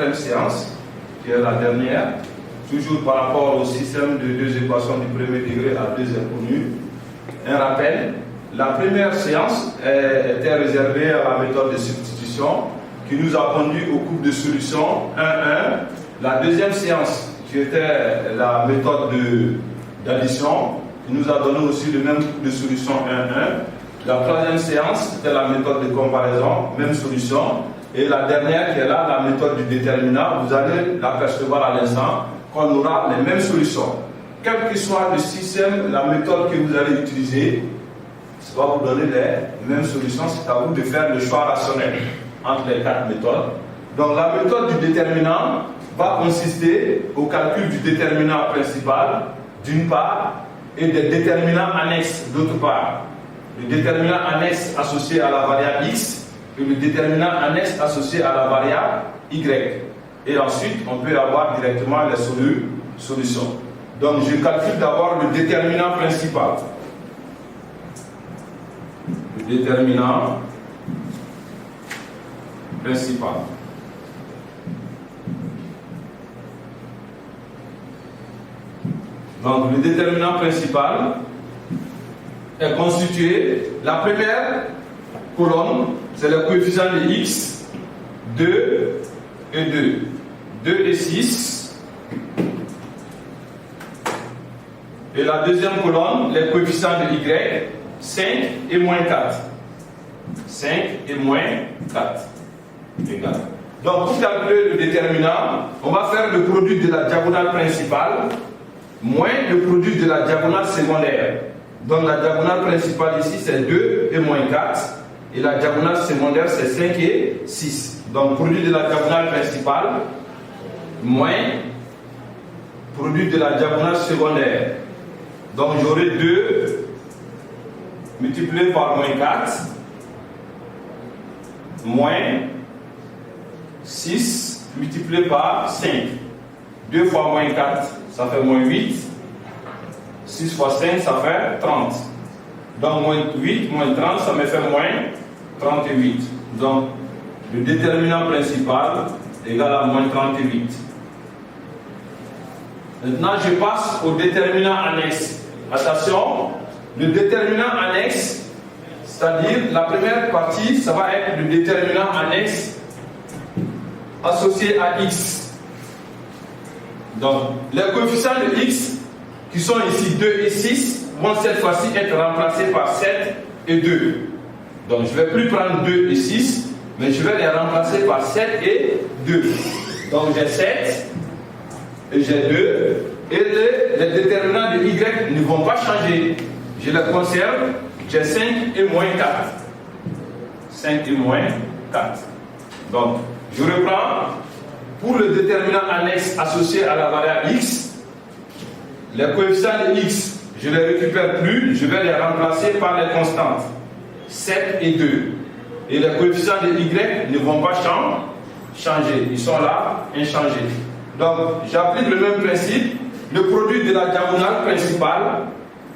quatrième séance, qui est la dernière, toujours par rapport au système de deux équations du premier degré à deux inconnues. Un rappel, la première séance était réservée à la méthode de substitution qui nous a conduit au couple de solutions 1-1. La deuxième séance, qui était la méthode d'addition, qui nous a donné aussi le même couple de solutions 1-1. La troisième séance, c'était la méthode de comparaison, même solution. Et la dernière qui est là, la méthode du déterminant, vous allez l'apercevoir à l'instant, qu'on aura les mêmes solutions. Quel que soit le système, la méthode que vous allez utiliser, ça va vous donner les mêmes solutions. C'est à vous de faire le choix rationnel entre les quatre méthodes. Donc la méthode du déterminant va consister au calcul du déterminant principal, d'une part, et des déterminants annexes, d'autre part. Le déterminant annexe associé à la variable x et le déterminant annexe associé à la variable y. Et ensuite, on peut avoir directement les solutions. Donc, je calcule d'abord le déterminant principal. Le déterminant principal. Donc, le déterminant principal est constitué, la première colonne, c'est le coefficient de x, 2 et 2. 2 et 6. Et la deuxième colonne, les coefficients de y, 5 et moins 4. 5 et moins 4. Égal. Donc, pour calculer le déterminant, on va faire le produit de la diagonale principale moins le produit de la diagonale secondaire. Donc, la diagonale principale ici, c'est 2 et moins 4. Et la diagonale secondaire, c'est 5 et 6. Donc, produit de la diagonale principale moins produit de la diagonale secondaire. Donc, j'aurai 2 multiplié par moins 4 moins 6 multiplié par 5. 2 fois moins 4, ça fait moins 8. 6 fois 5, ça fait 30. Donc, moins 8, moins 30, ça me fait moins 38. Donc, le déterminant principal égale à moins 38. Maintenant, je passe au déterminant annexe. Attention, le déterminant annexe, c'est-à-dire la première partie, ça va être le déterminant annexe associé à x. Donc, les coefficients de x, qui sont ici 2 et 6, vont cette fois-ci être remplacés par 7 et 2. Donc, je ne vais plus prendre 2 et 6, mais je vais les remplacer par 7 et 2. Donc, j'ai 7 et j'ai 2. Et les déterminants de y ne vont pas changer. Je les conserve. J'ai 5 et moins 4. 5 et moins 4. Donc, je reprends. Pour le déterminant annexe associé à la variable x, les coefficients de x, je ne les récupère plus, je vais les remplacer par les constantes. 7 et 2. Et les coefficients de y ne vont pas changer. Ils sont là, inchangés. Donc, j'applique le même principe. Le produit de la diagonale principale,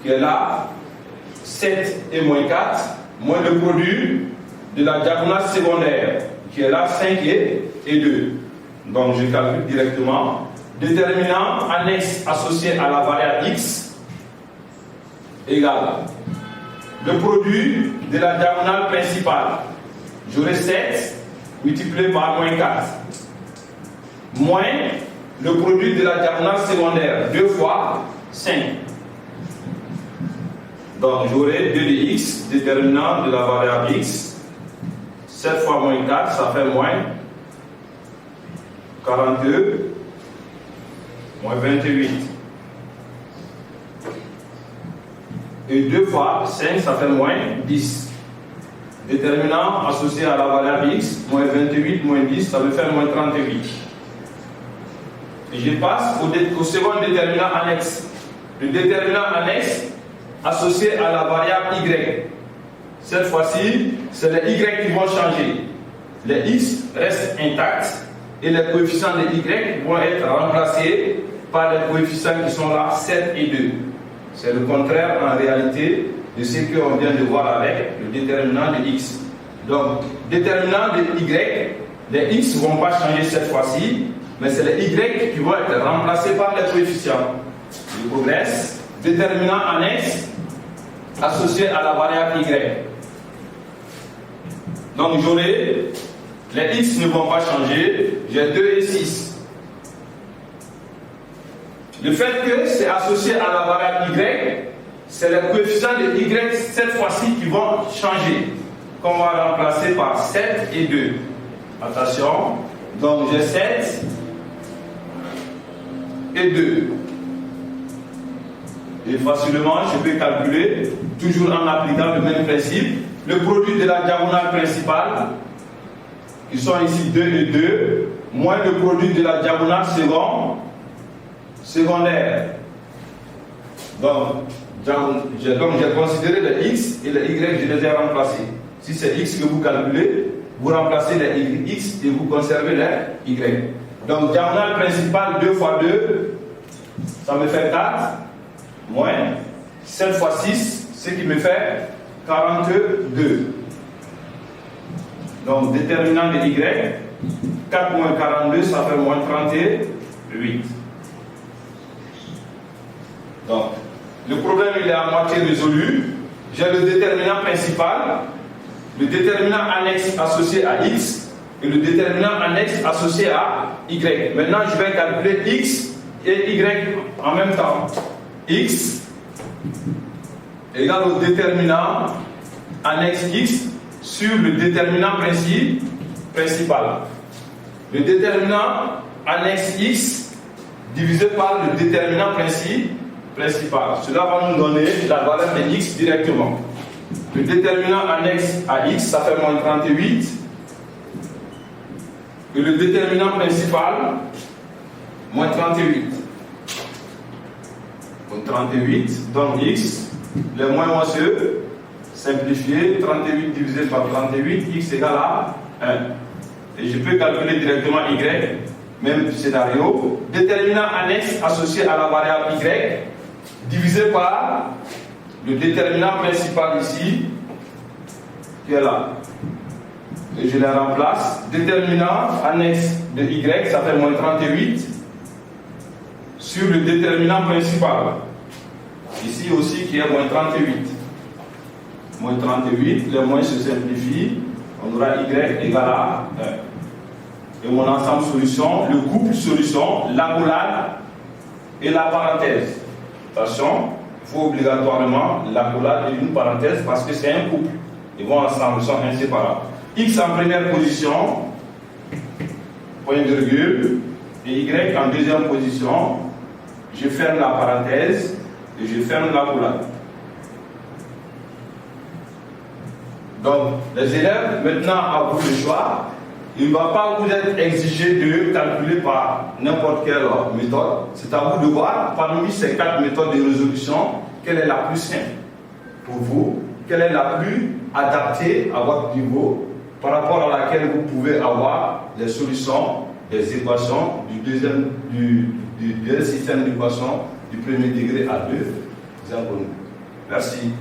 qui est là, 7 et moins 4, moins le produit de la diagonale secondaire, qui est là, 5 et 2. Donc, je calcule directement. Déterminant annexe associé à la variable x égale le produit de la diagonale principale. J'aurai 7 multiplié par moins 4 moins le produit de la diagonale secondaire, 2 fois 5. Donc, j'aurai 2 de x, déterminant de la variable x. 7 fois moins 4, ça fait moins 42, moins 28. Et 2 fois 5, ça fait moins 10. Déterminant associé à la variable x, moins 28, moins 10, ça me fait moins 38. Et je passe au second déterminant annexe. Le déterminant annexe associé à la variable y. Cette fois-ci, c'est les y qui vont changer. Les x restent intacts et les coefficients de y vont être remplacés par les coefficients qui sont là, 7 et 2. C'est le contraire en réalité de ce qu'on vient de voir avec le déterminant de x. Donc, déterminant de y Les x ne vont pas changer cette fois-ci, mais c'est les y qui vont être remplacés par les coefficients. Je progresse. Déterminant annexe associé à la variable y. Donc j'aurai, les x ne vont pas changer, j'ai 2 et 6. Le fait que c'est associé à la variable y, c'est les coefficients de y cette fois-ci qui vont changer, qu'on va remplacer par 7 et 2. Attention, donc j'ai 7 et 2. Et facilement, je peux calculer, toujours en appliquant le même principe, le produit de la diagonale principale, qui sont ici 2 et 2, moins le produit de la diagonale secondaire. Donc, j'ai considéré les x et les y, je les ai remplacés. Si c'est x que vous calculez, vous remplacez les x et vous conservez les y. Donc, diagonale principale 2 fois 2, ça me fait 4. Moins 7 fois 6, ce qui me fait 42. Donc, déterminant de y, 4 moins 42, ça fait moins 38. Donc, le problème il est à moitié résolu. J'ai le déterminant principal, le déterminant annexe associé à x et le déterminant annexe associé à y. Maintenant, je vais calculer x et y en même temps. X égale au déterminant annexe x sur le déterminant principal. Le déterminant annexe x divisé par le déterminant principal. Cela va nous donner la valeur de x directement. Le déterminant annexe à x, ça fait moins 38. Et le déterminant principal, moins 38. 38, donc x, les moins vont se simplifier, 38 divisé par 38, x égale à 1. Et je peux calculer directement y, même scénario. Déterminant annexe associé à la variable y, divisé par le déterminant principal ici, qui est là. Et je les remplace. Déterminant annexe de y, ça fait moins 38, sur le déterminant principal. Ici aussi qui est moins 38. Moins 38, les moins se simplifient. On aura y égale à 1. Et mon ensemble solution, le couple solution, l'accolade et la parenthèse. Attention, il faut obligatoirement l'accolade et une parenthèse parce que c'est un couple. Ils vont ensemble, ils sont inséparables. X en première position, point virgule, et y en deuxième position. Je ferme la parenthèse et je ferme l'accolade. Donc, les élèves, maintenant à vous le choix, il ne va pas vous être exigé de calculer par n'importe quelle méthode. C'est à vous de voir, parmi ces 4 méthodes de résolution, quelle est la plus simple pour vous, quelle est la plus adaptée à votre niveau, par rapport à laquelle vous pouvez avoir les solutions des équations du système d'équations du premier degré à 2 inconnus. Merci.